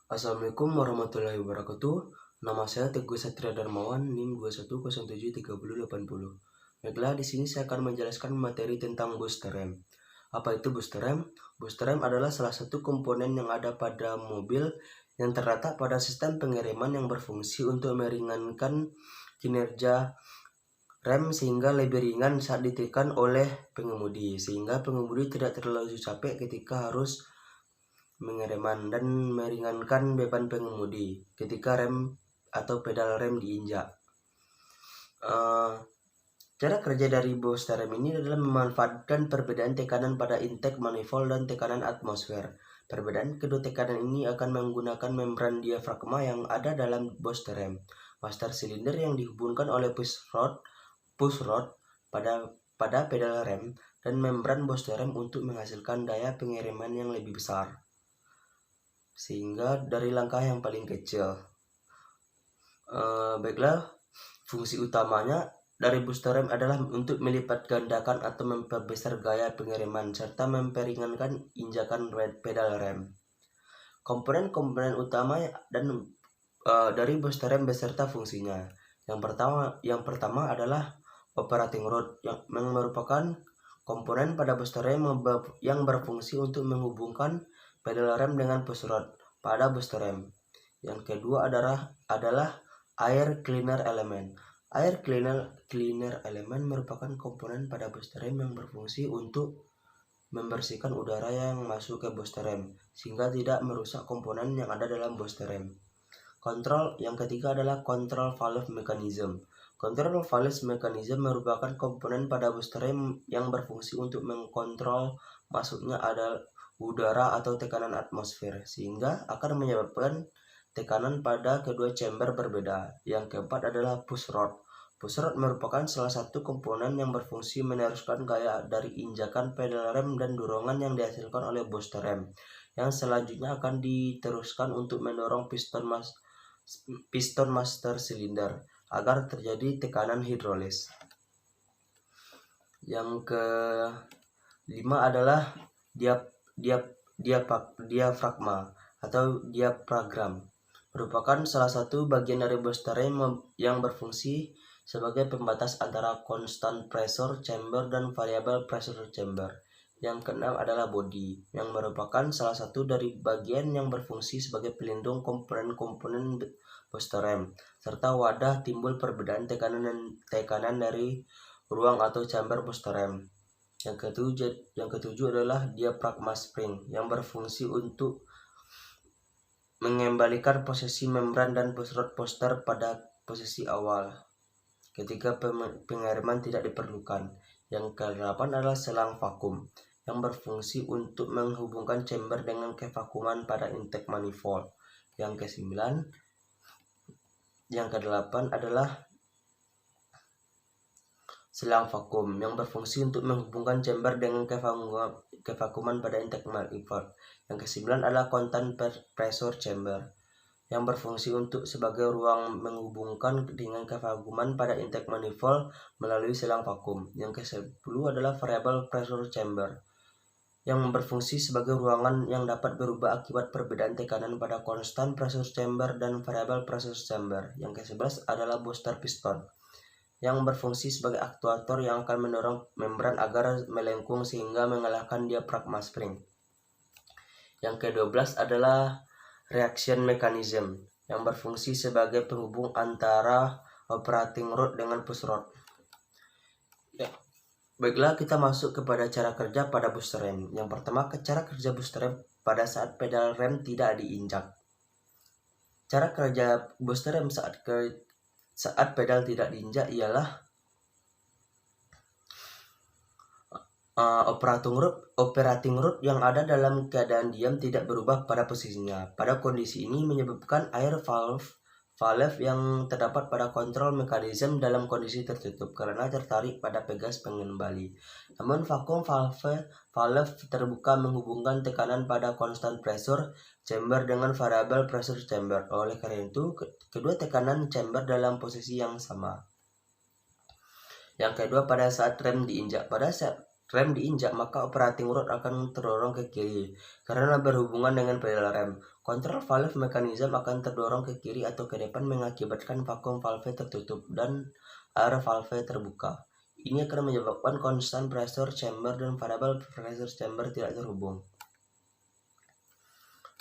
Assalamualaikum warahmatullahi wabarakatuh. Nama saya Teguh Satria Darmawan, NIM 21073080. Baiklah, di sini saya akan menjelaskan materi tentang booster rem. Apa itu booster rem? Booster rem adalah salah satu komponen yang ada pada mobil yang terletak pada sistem pengiriman yang berfungsi untuk meringankan kinerja rem sehingga lebih ringan saat ditekan oleh pengemudi, sehingga pengemudi tidak terlalu capek ketika harus mengereman dan meringankan beban pengemudi ketika rem atau pedal rem diinjak. Cara kerja dari booster rem ini adalah memanfaatkan perbedaan tekanan pada intake manifold dan tekanan atmosfer. Perbedaan kedua tekanan ini akan menggunakan membran diafragma yang ada dalam booster rem, master silinder yang dihubungkan oleh push rod pada pedal rem, dan membran booster rem untuk menghasilkan daya pengiriman yang lebih besar, sehingga dari langkah yang paling kecil. Baiklah, fungsi utamanya dari booster rem adalah untuk melipat gandakan atau memperbesar gaya pengiriman serta memperingankan injakan pedal rem. Komponen-komponen utama dan dari booster rem beserta fungsinya. Yang pertama adalah operating rod yang merupakan komponen pada booster rem yang berfungsi untuk menghubungkan pedal rem dengan push rod pada booster rem. Yang kedua adalah air cleaner element. Air cleaner element merupakan komponen pada booster rem yang berfungsi untuk membersihkan udara yang masuk ke booster rem sehingga tidak merusak komponen yang ada dalam booster rem. Yang ketiga adalah control valve mechanism. Control valve mechanism merupakan komponen pada booster rem yang berfungsi untuk mengkontrol masuknya udara atau tekanan atmosfer sehingga akan menyebabkan tekanan pada kedua chamber berbeda. Yang keempat adalah push rod. Push rod merupakan salah satu komponen yang berfungsi meneruskan gaya dari injakan pedal rem dan dorongan yang dihasilkan oleh booster rem, yang selanjutnya akan diteruskan untuk mendorong piston master silinder agar terjadi tekanan hidrolis. Yang kelima adalah diafragma atau diafragma, merupakan salah satu bagian dari booster rem yang berfungsi sebagai pembatas antara constant pressure chamber dan variable pressure chamber. Yang keenam adalah body, yang merupakan salah satu dari bagian yang berfungsi sebagai pelindung komponen-komponen booster rem, serta wadah timbul perbedaan tekanan dari ruang atau chamber booster rem. Yang ketujuh adalah diafragma spring, yang berfungsi untuk mengembalikan posisi membran dan push rod booster pada posisi awal ketika pengiriman tidak diperlukan. Yang ke-8 adalah selang vakum, yang berfungsi untuk menghubungkan chamber dengan kevakuman pada intake manifold. Yang ke-8 adalah selang vakum yang berfungsi untuk menghubungkan chamber dengan kevakuman pada intake manifold. Yang ke-9 adalah constant pressure chamber, yang berfungsi untuk sebagai ruang menghubungkan dengan kevakuman pada intake manifold melalui selang vakum. Yang ke-10 adalah variable pressure chamber, yang berfungsi sebagai ruangan yang dapat berubah akibat perbedaan tekanan pada constant pressure chamber dan variable pressure chamber. Yang ke-11 adalah booster piston, yang berfungsi sebagai aktuator yang akan mendorong membran agar melengkung sehingga mengalahkan diafragma spring. Yang ke-12 adalah reaction mechanism, yang berfungsi sebagai penghubung antara operating rod dengan push rod. Baiklah, kita masuk kepada cara kerja pada booster rem. Yang pertama, cara kerja booster rem pada saat pedal rem tidak diinjak. Cara kerja booster rem saat pedal tidak diinjak ialah operating rod yang ada dalam keadaan diam tidak berubah pada posisinya. Pada kondisi ini menyebabkan air valve yang terdapat pada kontrol mekanisme dalam kondisi tertutup karena tertarik pada pegas pengendali. Namun vakum valve terbuka menghubungkan tekanan pada constant pressure chamber dengan variable pressure chamber. Oleh karena itu, kedua tekanan chamber dalam posisi yang sama. Yang kedua, pada saat rem diinjak. Pada saat rem diinjak, maka operating rod akan terdorong ke kiri karena berhubungan dengan pedal rem. Kontrol valve mechanism akan terdorong ke kiri atau ke depan mengakibatkan vakum valve tertutup dan air valve terbuka. Ini akan menyebabkan constant pressure chamber dan variable pressure chamber tidak terhubung.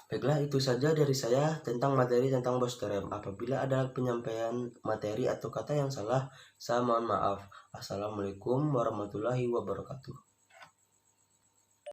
Baiklah, itu saja dari saya tentang materi tentang booster rem. Apabila ada penyampaian materi atau kata yang salah, saya mohon maaf. Assalamualaikum warahmatullahi wabarakatuh.